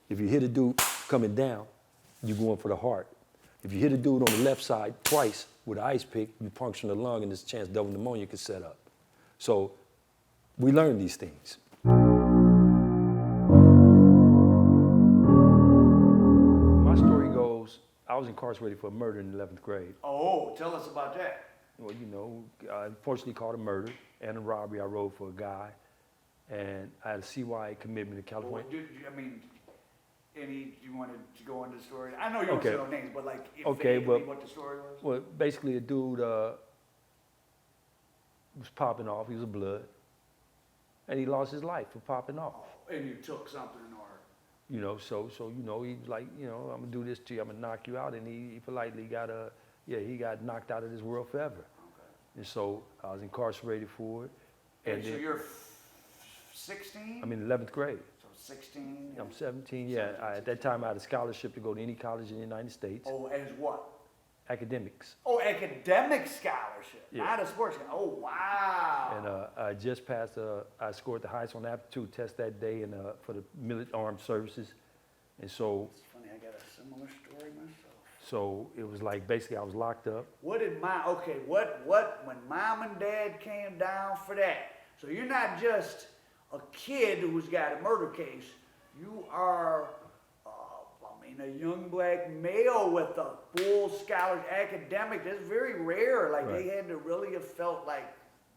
If you hit a dude coming down, you're going for the heart. If you hit a dude on the left side twice with an ice pick, you puncture the lung and there's a chance double pneumonia could set up. So we learn these things. My story goes, I was incarcerated for a murder in the 11th grade. Oh, tell us about that. Well, you know, I unfortunately caught a murder and a robbery. I rode for a guy, and I had a CYA commitment in California. Well, you wanted to go into the story? I know you don't say no names, but like, what the story was? Well, basically a dude was popping off. He was a blood, and he lost his life for popping off. Oh, and you took something or? You know, so you know, he was like, you know, I'm gonna do this to you. I'm gonna knock you out, and he politely got he got knocked out of this world forever. Okay. And so I was incarcerated for it. And so you're 16? I'm in 11th grade. So 16? I'm 17, yeah. At that time, I had a scholarship to go to any college in the United States. Oh, as what? Academics. Oh, academic scholarship, yeah. Not a sports. Oh, wow. And I just passed, I scored the highest on the aptitude test that day for the armed services. And so. It's funny, I got a similar story myself. So it was like, basically I was locked up. When mom and dad came down for that, so you're not just a kid who's got a murder case, you are, a young black male with a full scholarship, academic. That's very rare. Like, right. They had to really have felt like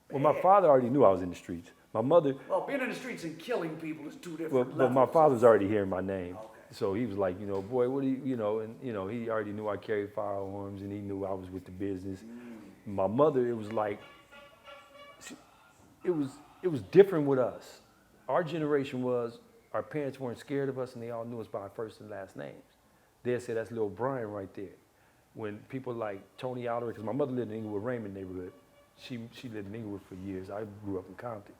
bad. Well, my father already knew I was in the streets. My mother. Well, being in the streets and killing people is two different levels. But my father was already hearing my name. Okay. So he was like, you know, boy, what do you know, and, you know, he already knew I carried firearms and he knew I was with the business. My mother, it was like, it was different with us. Our generation our parents weren't scared of us and they all knew us by our first and last names. They'd say, that's little Brian right there. When people like Tony Alder, because my mother lived in Inglewood, Raymond neighborhood. She lived in Inglewood for years. I grew up in Compton.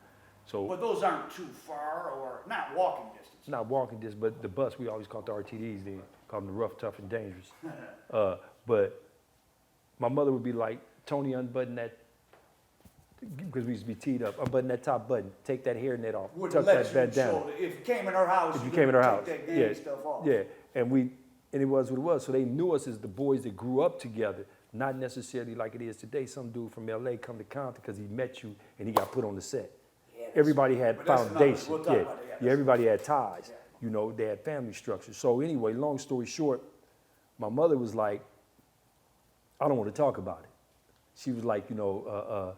So, but those aren't too far or not walking distance. Not walking distance, but the bus, we always called the RTDs then, called them the rough, tough, and dangerous. But my mother would be like, Tony, unbutton that, because we used to be teed up, unbutton that top button, take that hairnet off, tuck that bandana. If you came in her house, if you came in her house, take that gang stuff off. Yeah, and it was what it was. So they knew us as the boys that grew up together, not necessarily like it is today. Some dude from LA come to Compton because he met you and he got put on the set. Yeah, everybody had foundation. Yeah, everybody had ties. Yeah. You know, they had family structure. So anyway, long story short, my mother was like, I don't want to talk about it. She was like, you know,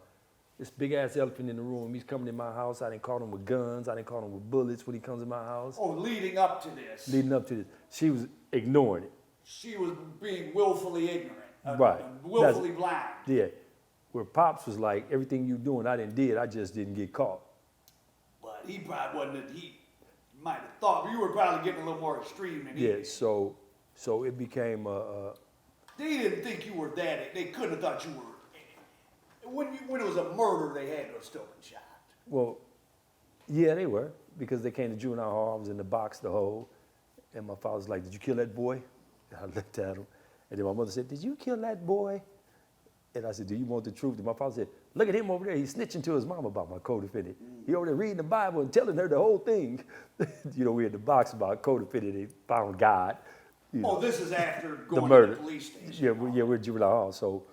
this big ass elephant in the room, he's coming in my house. I didn't call him with guns. I didn't call him with bullets when he comes in my house. Oh, leading up to this. Leading up to this. She was ignoring it. She was being willfully ignorant. Right. Willfully blind. Yeah. Where Pops was like, everything you doing, I did. I just didn't get caught. But he probably wasn't, he might have thought, you were probably getting a little more extreme than he did. So it became they didn't think you were that, they couldn't have thought you were, when it was a murder, they had to have still been shot. Well, yeah, they were, because they came to juvenile hall, I was in the box, the hole, and my father was like, did you kill that boy? And I looked at him, and then my mother said, did you kill that boy? And I said, do you want the truth? And my father said, look at him over there. He's snitching to his mom about my co-defendant. He over there reading the Bible and telling her the whole thing. You know, we're in the box about co-defendant. They found God. Oh, this is after going to the police station. Yeah, we're at juvenile hall. So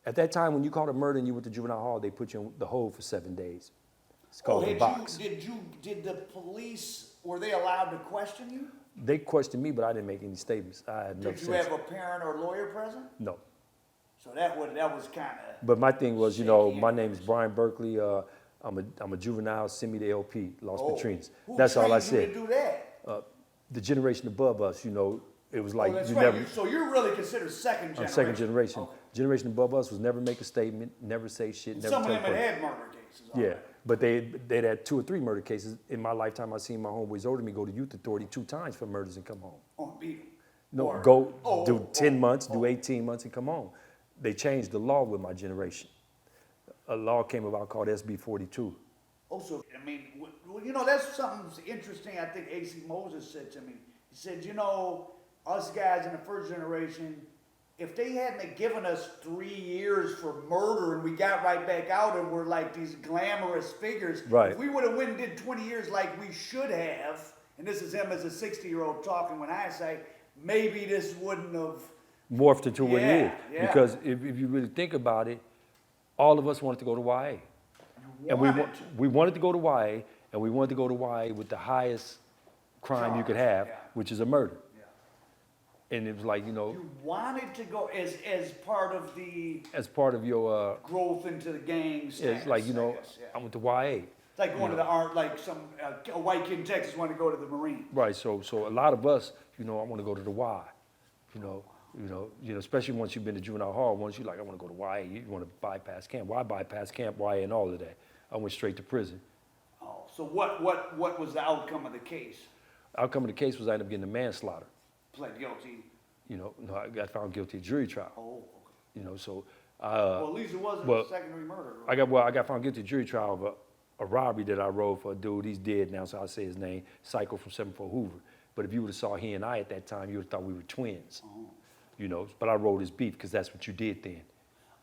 at that time, when you caught a murder and you went to juvenile hall, they put you in the hole for 7 days. It's called the box. Did the police, were they allowed to question you? They questioned me, but I didn't make any statements. I had no sense. Did you have a parent or lawyer present? No. So that was kind of. But my thing was, you know, my name is Brian Berkeley. I'm a juvenile. Send me to LP, Los Patrinas. That's all I said. Who trained you to do that? The generation above us, you know, it was like that's you right. never. So you're really considered second generation. I'm second generation. Okay. Generation above us was never make a statement, never say shit, never. Some of them had murder cases. Yeah, but they'd had 2 or 3 murder cases in my lifetime. I seen my homeboys older than me go to youth authority 2 times for murders and come home. Oh, beat them. No, do 10 months, do 18 months, and come home. They changed the law with my generation. A law came about called SB 42. Oh, so, I mean, well, you know, that's something interesting I think A.C. Moses said to me. He said, you know, us guys in the first generation, if they hadn't given us 3 years for murder and we got right back out and we're like these glamorous figures, right. If we would have went and did 20 years like we should have And this is him as a 60-year-old talking when I say, maybe this wouldn't have. Morphed into what it is. Yeah. Because if you really think about it, all of us wanted to go to YA. And we wanted to go to YA, and we wanted to go to YA with the highest crime you could have, which is a murder. And it was like, You wanted to go as part of the as part of your growth into the gangs. it's like, I went to YA. It's like going to the art, like a white kid in Texas wanted to go to the Marine. Right, so a lot of us, I want to go to the Y. Especially once you've been to juvenile hall, once you're like, I want to go to YA, you want to bypass camp. Why bypass camp, YA, and all of that? I went straight to prison. Oh, so what was the outcome of the case? Outcome of the case was I ended up getting a manslaughter. Pled guilty. No, I got found guilty of jury trial. Oh, okay. So. Well, at least it wasn't a secondary murder. Right? I got found guilty of jury trial of a robbery that I rode for a dude. He's dead now, so I'll say his name. Psycho from 74 Hoover. But if you would have saw he and I at that time, you would have thought we were twins. Oh. But I rode his beef because that's what you did then.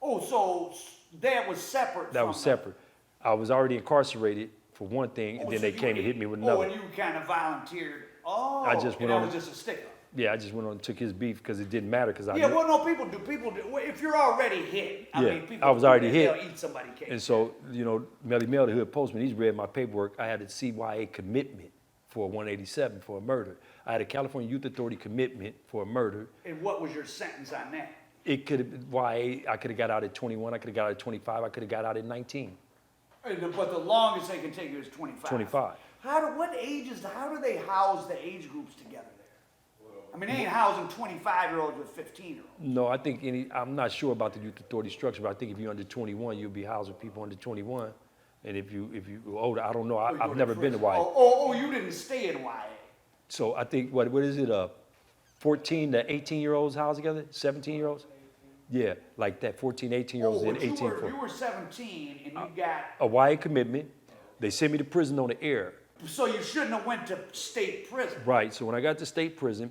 Oh, so that was separate. That was separate. I was already incarcerated for one thing, and then they came and hit me with another. Oh, and you kind of volunteered. Oh, I just went that on. was just a stick-up. Yeah, I just went on and took his beef because it didn't matter because I. Yeah, well, no, people do. Well, if you're already hit, I mean, people I was already hit. They'll eat somebody's cake. And so, Melly Mel, the hood postman, he's read my paperwork. I had a CYA commitment for a 187 for a murder. I had a California Youth Authority commitment for a murder. And what was your sentence on that? It could have been YA. I could have got out at 21. I could have got out at 25. I could have got out at 19. But the longest they can take you is 25. 25. How do they house the age groups together there? I mean, they ain't housing 25-year-olds with 15-year-olds. No, I think I'm not sure about the Youth Authority structure, but I think if you're under 21, you'll be housed with people under 21. And if you're older, I don't know. I've never been to YA. Oh, you didn't stay in YA. So I think, what is it, 14 to 18-year-olds housed together? 17-year-olds? Yeah, like that, 14, 18-year-olds and 18. You were 17 and you got a YA commitment. They sent me to prison on the air. So you shouldn't have went to state prison. Right, so when I got to state prison,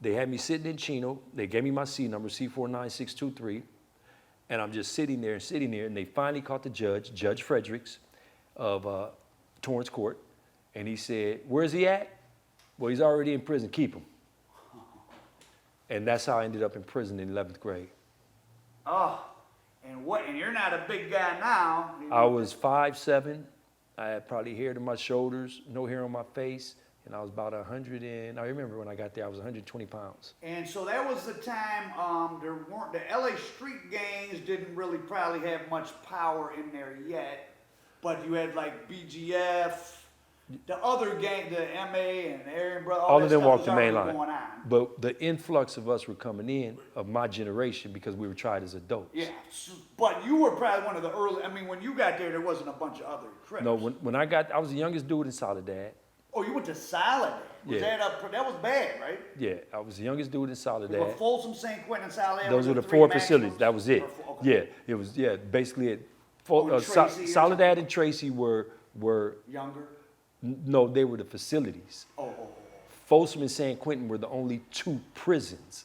they had me sitting in Chino. They gave me my C number, C49623. And I'm just sitting there, and they finally caught the judge, Judge Fredericks of Torrance Court. And he said, where's he at? Well, he's already in prison, keep him. And that's how I ended up in prison in 11th grade. Oh, and you're not a big guy now. I was 5'7". I had probably hair to my shoulders, no hair on my face, and I was about 100 and, I remember when I got there, I was 120 pounds. And so that was the time, the LA street gangs didn't really probably have much power in there yet, but you had like BGF, the other gang, the MA and Aaron Brothers, all of them walked the main line. line. But the influx of us were coming in, of my generation, because we were tried as adults. Yeah, but you were probably one of the early, when you got there wasn't a bunch of other Crips. No, when I was the youngest dude in Soledad. Oh, you went to Soledad? That was bad, right? Yeah, I was the youngest dude in Soledad. But Folsom, St. Quentin, and Soledad. Those were the four facilities. That was it. Okay. Yeah, it was, basically it. Soledad and Tracy were younger? No, they were the facilities. Oh. Folsom and San Quentin were the only two prisons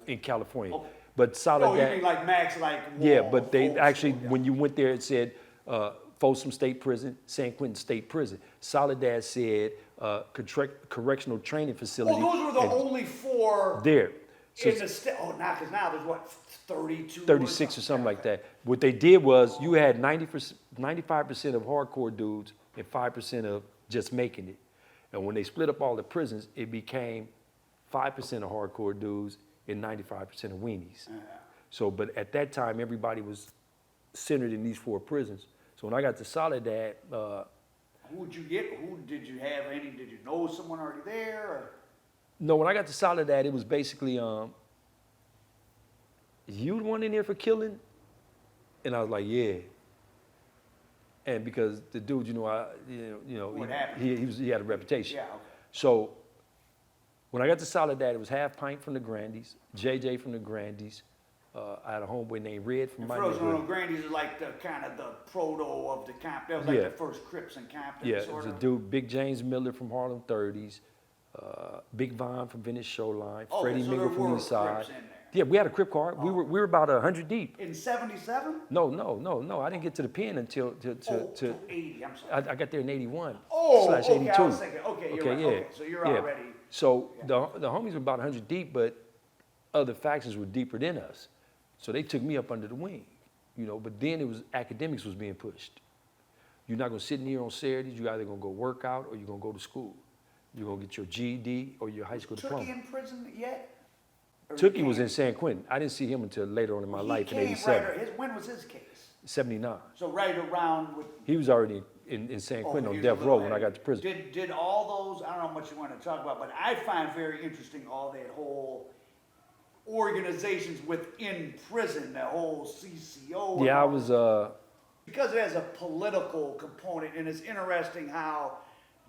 in California. Okay. But Soledad. Oh, you mean like Max, yeah, but they Folsom, actually, when you went there, it said Folsom State Prison, San Quentin State Prison. Soledad said correctional training facility. Oh, those were the only four there. So in the state. Oh, because now there's what, 32? 36 or something like that. What they did was you had 95% of hardcore dudes and 5% of just making it. And when they split up all the prisons, it became 5% of hardcore dudes and 95% of weenies. So, but at that time, everybody was centered in these four prisons. So when I got to Soledad, Who'd you get? Did you know someone already there? Or? No, when I got to Soledad, it was basically, you the one in here for killing? And I was like, yeah. And because the dude, What happened? he had a reputation. Yeah, okay. So when I got to Soledad, it was Half Pint from the Grandies, JJ from the Grandies. I had a homeboy named Red from my neighborhood. Frozen Grandies is like the kind of the proto of the Compton. That was like the first Crips in Compton. Yeah, it was a dude, Big James Miller from Harlem 30s, Big Von from Venice Showline, Freddie Mingle from East Side. Yeah, we had a Crip car. We were about 100 deep. In 77? No. I didn't get to the pen until to 80, I'm sorry. I got there in 81 Oh, slash 82. okay, I was thinking, okay, you're right. yeah. Okay, so you're already. So the homies were about 100 deep, but other factions were deeper than us. So they took me up under the wing, you know, but then it was academics was being pushed. You're not gonna sit in here on Saturdays, you're either gonna go work out or you're gonna go to school. You're gonna get your GED or your high school diploma. Tookie in prison yet? Or Tookie he was came- in San Quentin. I didn't see him until later on in my life in He came 87. right, when was his case? 79. So right around with. He was already in San Oh, Quentin he on was a death little row when I ahead. got to prison. Did all those, I don't know how much you want to talk about, but I find very interesting all that whole organizations within prison, that whole CCO. and Yeah, I all was, because it has a political component, and it's interesting how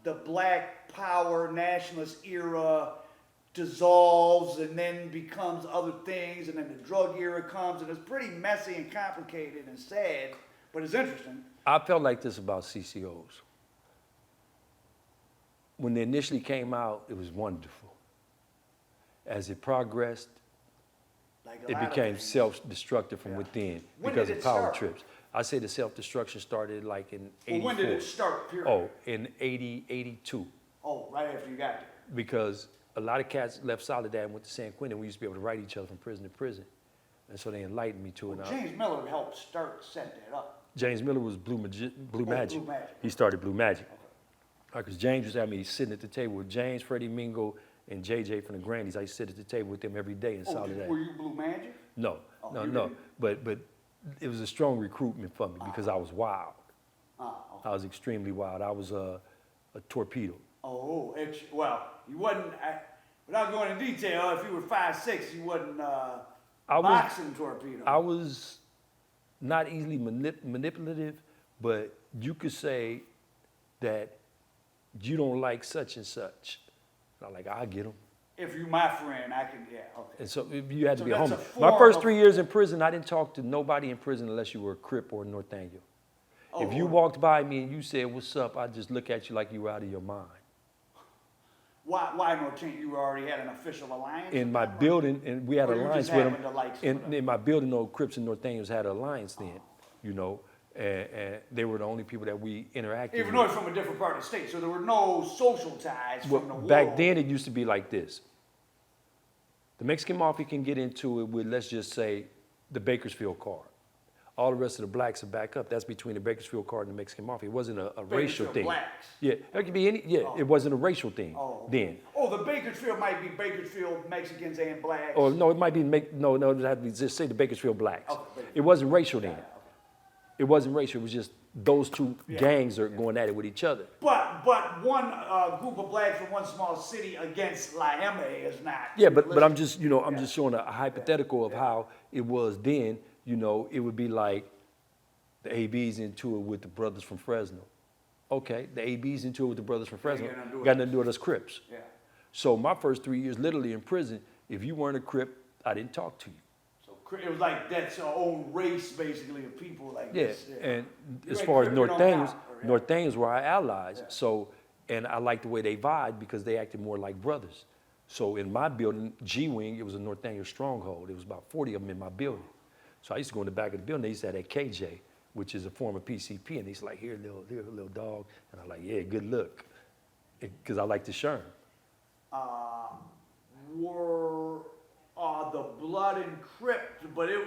the Black Power nationalist era dissolves and then becomes other things, and then the drug era comes, and it's pretty messy and complicated and sad, but it's interesting. I felt like this about CCOs. When they initially came out, it was wonderful. As it progressed, Like a it lot of became things. self-destructive from Yeah. within When because did of it power start? trips. I say the self-destruction started like in 84. Well, when did it start, period? Oh, in 80, 82. Oh, right after you got there. Because a lot of cats left Soledad and went to San Quentin. We used to be able to write each other from prison to prison. And so they enlightened me to it. Well, James Miller helped set that up. James Miller was Blue Magic. Blue Magic. He started Blue Magic. Because James used to have me sitting at the table with James, Freddie Mingo, and JJ from the Grandies. I used to sit at the table with them every day in Oh, Soledad. were you Blue Magic? No, Oh, no, you no. didn't? But it was a strong recruitment for me because I was wild. Okay. I was extremely wild. I was a torpedo. Oh, well, you wasn't, without going into detail, if you were 5'6", you wasn't was- boxing torpedo. I was not easily manipulative, but you could say that you don't like such and such. And I'm like, I'll get them. If you my friend, I can, yeah, okay. And so you had to So be a that's homie. a My form first of- 3 years in prison, I didn't talk to nobody in prison unless you were a Crip or a Northanger. If you Oh. walked by me and you said, what's up, I'd just look at you like you were out of your mind. Why no change? You already had an official alliance? In with my them, or- building, and we had Or an you alliance just with them. happened to like some of them? In my building, no Crips and Northangers had an alliance then, you know, and they were the only people that we interacted Even with. though it's from a different part of the state, so there were no social ties Well, from the back world. then, it used to be like this. The Mexican mafia can get into it with, let's just say, the Bakersfield card. All the rest of the blacks are back up. That's between the Bakersfield card and the Mexican mafia. It wasn't a racial Bakersfield thing. blacks. Yeah, it could be any. Yeah, Oh. it wasn't a racial thing Oh, then. Oh, the Bakersfield might be Bakersfield Mexicans and blacks. Or no, it might be no. It would have to be just say the Bakersfield blacks. Okay, Bakersfield. It wasn't racial then. Yeah, okay. It wasn't racial. It was just those two gangs are going at it with each other. But one group of blacks from one small city against La M is not. Yeah, but I'm realistic. just I'm just showing a hypothetical of how it was then. You know, it would be like the ABs into it with the brothers from Fresno. Okay, the ABs into it with the brothers from Fresno. got nothing to do with Got nothing to do with us Crips. Yeah. So my first 3 years literally in prison, if you weren't a Crip, I didn't talk to you. So it was like that's our own race basically of people like Yeah, this. and You as ain't far as Crip, you don't Northangers, count, or- Northangers were our allies. Yeah. So, and I liked the way they vibed because they acted more like brothers. So in my building, G-Wing, it was a Northanger stronghold. There was about 40 of them in my building. So I used to go in the back of the building. They used to have that KJ, which is a form of PCP, and he's like, here, little dog. And I'm like, yeah, good look. Because I like to shun. Were the Blood and Crip, but it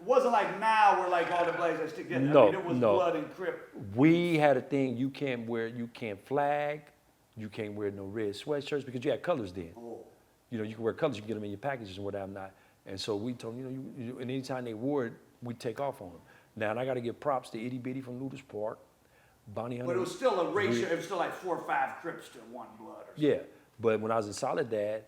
wasn't like now where like all the blacks that stick together. I No, mean, it was no. Blood and Crip. We had a thing, you can't flag, you can't wear no red sweatshirts because you had colors then. Oh. You know, you can wear colors, you can get them in your packages and whatever not. And so we told them, and anytime they wore it, we'd take off on them. Now, and I got to give props to Itty Bitty from Luders Park, Bonnie Hunter. But it was still a ratio. It was still like 4 or 5 Crips to 1 Blood. Or something. Yeah, but when I was in Soledad,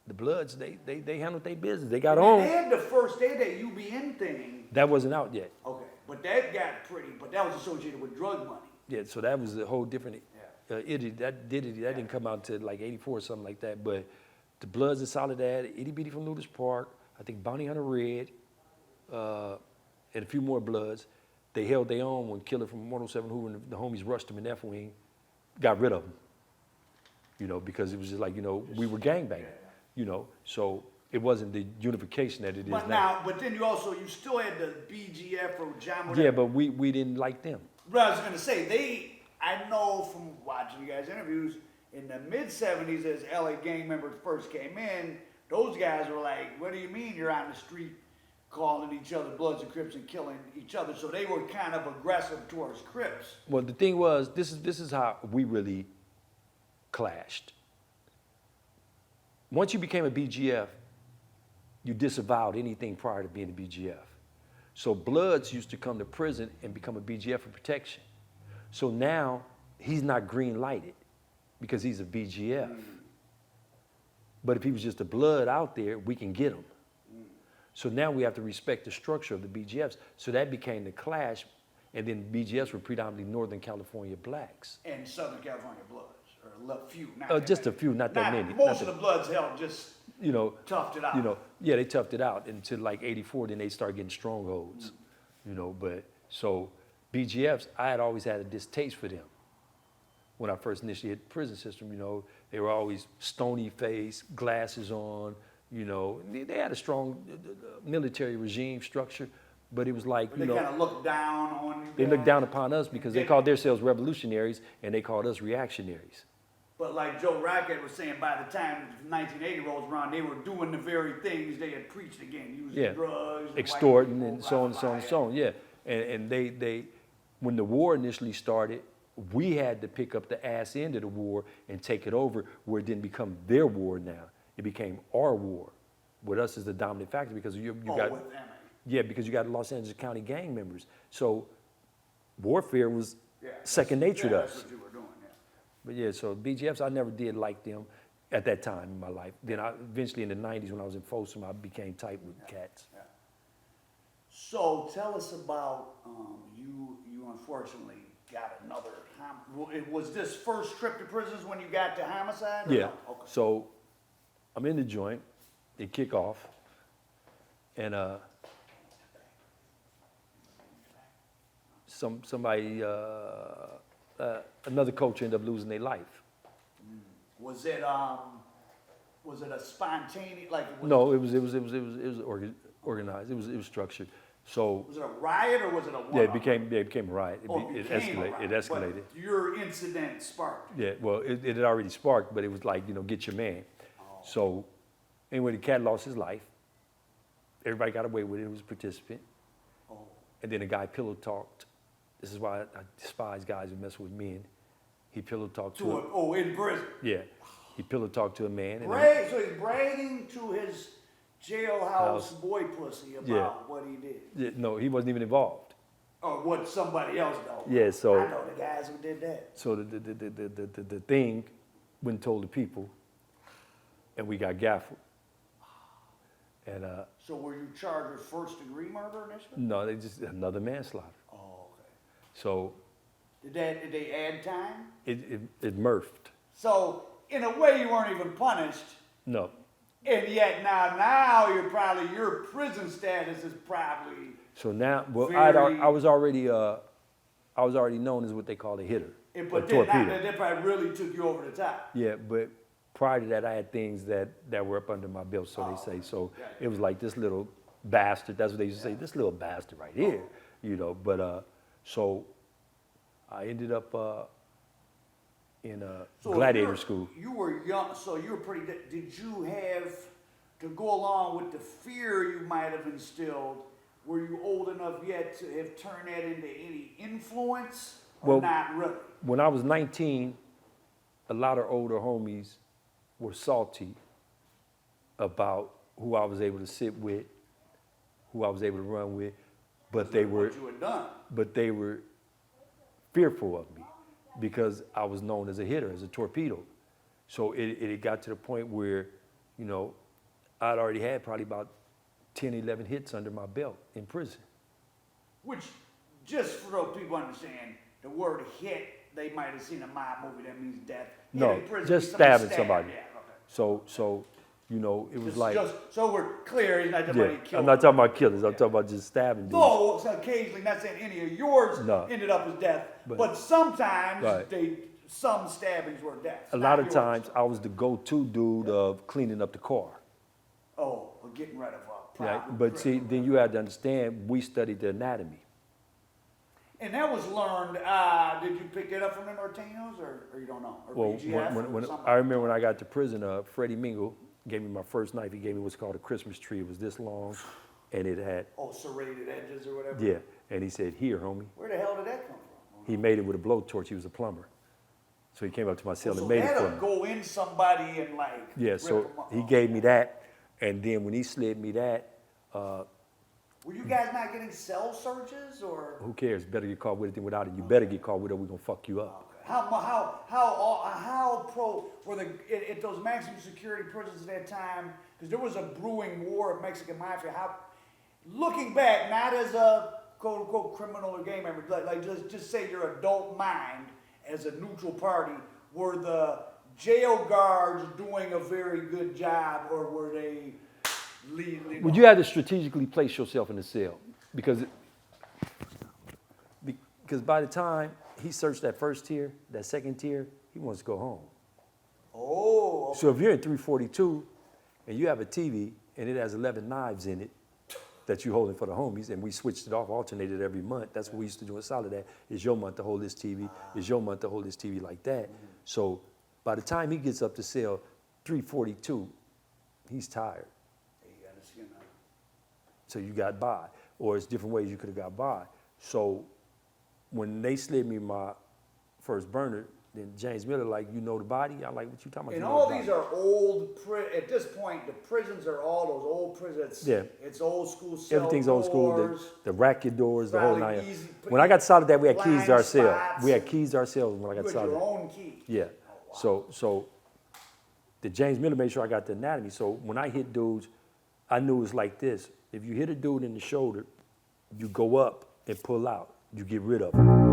the Bloods, they handled their business. They got They on. had the first day that UBN thing. That wasn't out yet. Okay, but that got pretty. But that was associated with drug money. Yeah, so that was a whole different. Yeah. That didn't come out until like '84 or something like that. But the Bloods in Soledad, Itty Bitty from Luders Park, I think Bonnie Hunter Red, and a few more Bloods. They held their own when Killer from 107 Hoover and the homies rushed them in F-Wing, got rid of them. You know, because it was just like, you know, we were gangbanging, you know. So It wasn't the unification that it is But now. but then you still had the BGF or John. Yeah, but we didn't like them. But I was gonna say I know from watching you guys interviews in the mid-70s as LA gang members first came in, those guys were like, "What do you mean you're on the street calling each other Bloods and Crips and killing each other?" So they were kind of aggressive towards Crips. Well, the thing was, this is how we really clashed. Once you became a BGF, you disavowed anything prior to being a BGF. So Bloods used to come to prison and become a BGF for protection. So now he's not green lighted because he's a BGF. But if he was just a Blood out there, we can get him. So now we have to respect the structure of the BGFs. So that became the clash, and then BGFs were predominantly Northern California blacks. And Southern California Bloods, or a few, not Just a few, not that many. Most of the Bloods held just toughed it out. Yeah, they toughed it out until like '84. Then they started getting strongholds. But so BGFs, I had always had a distaste for them. When I first initiated the prison system, they were always stony faced, glasses on. They had a strong military regime structure, but it was like, They kind of looked down on you. They looked down upon us because they called themselves revolutionaries and they called us reactionaries. But like Joe Rackett was saying, by the time 1980 rolls around, they were doing the very things they had preached again, using drugs, extorting, and so on and so on and so on. Yeah, and they, when the war initially started, we had to pick up the ass end of the war and take it over, where it didn't become their war now. It became our war, with us as the dominant factor, because you got, with them. yeah, because you got Los Angeles County gang members. So warfare was second nature to us. That's what you were doing, But yeah, so BGFs, I never did like them at that time in my life. Then eventually in the 90s when I was in Folsom, I became tight with cats. Yeah. So tell us about, you unfortunately got another, was this first trip to prisons when you got to homicide? Yeah, No? Okay. so I'm in the joint, they kick off, and somebody, another coach ended up losing their life. Was it a spontaneous, No, it was organized. It was structured. So was it a riot or was it a one-off? yeah, it became a riot. It became a escalated. riot, It escalated. But your incident sparked it. Yeah, well, it had already sparked, but it was like, get your man. So anyway, the cat lost his life. Everybody got away with it. It was a participant. Oh. And then a guy pillow talked. This is why I despise guys who mess with men. He pillow talked to him. In prison. Yeah, he pillow talked to a man. So he's bragging to his jailhouse boy pussy about what he did. Yeah, no, he wasn't even involved. Or what somebody else knows. Yeah, so I know the guys who did that. So the thing went and told the people, and we got gaffled. And So were you charged with first degree murder initially? no, they just another manslaughter. Oh, okay. So Did they add time? it murphed. So in a way you weren't even punished, No, and yet now your prison status is probably. so now Very- I was already known as what they call a hitter, a But torpedo. that probably really took you over the top. Yeah, but prior to that, I had things that were up under my belt, so they say. So it was like this little bastard. That's what they used to say. This little bastard right here, But so I ended up in So gladiator school. You were young, so you were pretty. Did you have to go along with the fear you might have instilled? Were you old enough yet to have turned that into any influence, or Well, not really? When I was 19, a lot of older homies were salty about who I was able to sit with, who I was able to run with, but they were What you had done. but they were fearful of me because I was known as a hitter, as a torpedo. So it got to the point where, I'd already had probably about 10, 11 hits under my belt in prison. Which, just for those people to understand, the word hit, they might have seen a mob movie that means death. Hit No, in prison just means somebody stabbing somebody. Yeah, okay. So it was like, So we're clear, he's not somebody killed. I'm not talking about killers, I'm talking about just stabbing dudes. Though, so occasionally, not saying any of yours No. ended up as death, But- but sometimes Right. some stabbings were death. A lot of times I was the go-to dude of cleaning up the car. Oh, getting rid of a Yeah, problem. but see, then you have to understand, we studied the anatomy. And that was learned, did you pick it up from the Martinos, or you don't know? Or Well, BGF or when something? I remember when I got to prison, Freddie Mingle gave me my first knife. He gave me what's called a Christmas tree. It was this long, and it had, Oh, serrated edges or whatever? yeah, and he said, here, homie. Where the hell did that come from? He made it with a blowtorch. He was a plumber. So he came up to my cell So and made it for that'll me. go in somebody and like. Yeah, rip so 'em up. he gave me that, and then when he slid me that, Were you guys not getting cell searches or? who cares? Better get caught with it than without it. You better get caught with it, or we're gonna fuck you up. How pro were at those maximum security prisons at that time? Because there was a brewing war of Mexican mafia. How, looking back, not as a quote unquote criminal or gang member, like just say your adult mind as a neutral party, were the jail guards doing a very good job, or were they leading? Would you have to strategically place yourself in the cell? Because by the time he searched that first tier, that second tier, he wants to go home. Oh, okay. So if you're in 342 and you have a TV and it has 11 knives in it that you're holding for the homies, and we switched it off, alternated every month. That's what we used to do in Soledad. It's your month to hold this TV. It's your month to hold this TV like that. So by the time he gets up to cell 342, he's tired. You gotta see him now. So you got by. Or it's different ways you could have got by. So when they slid me my first burner, then James Miller, like, you know the body? I'm like, what you talking about? And You know all the these body? are old, at this point, the prisons are all those old prisons. Yeah. It's old school cell Everything's old school, doors. the racket doors, the whole Probably nine. easy- When I got Soledad, we had keys to blind ourselves. spots. We had keys to ourselves when I You got had your Soledad. own key. Yeah. Oh, wow. So the James Miller made sure I got the anatomy. So when I hit dudes, I knew it was like this. If you hit a dude in the shoulder, you go up and pull out. You get rid of him.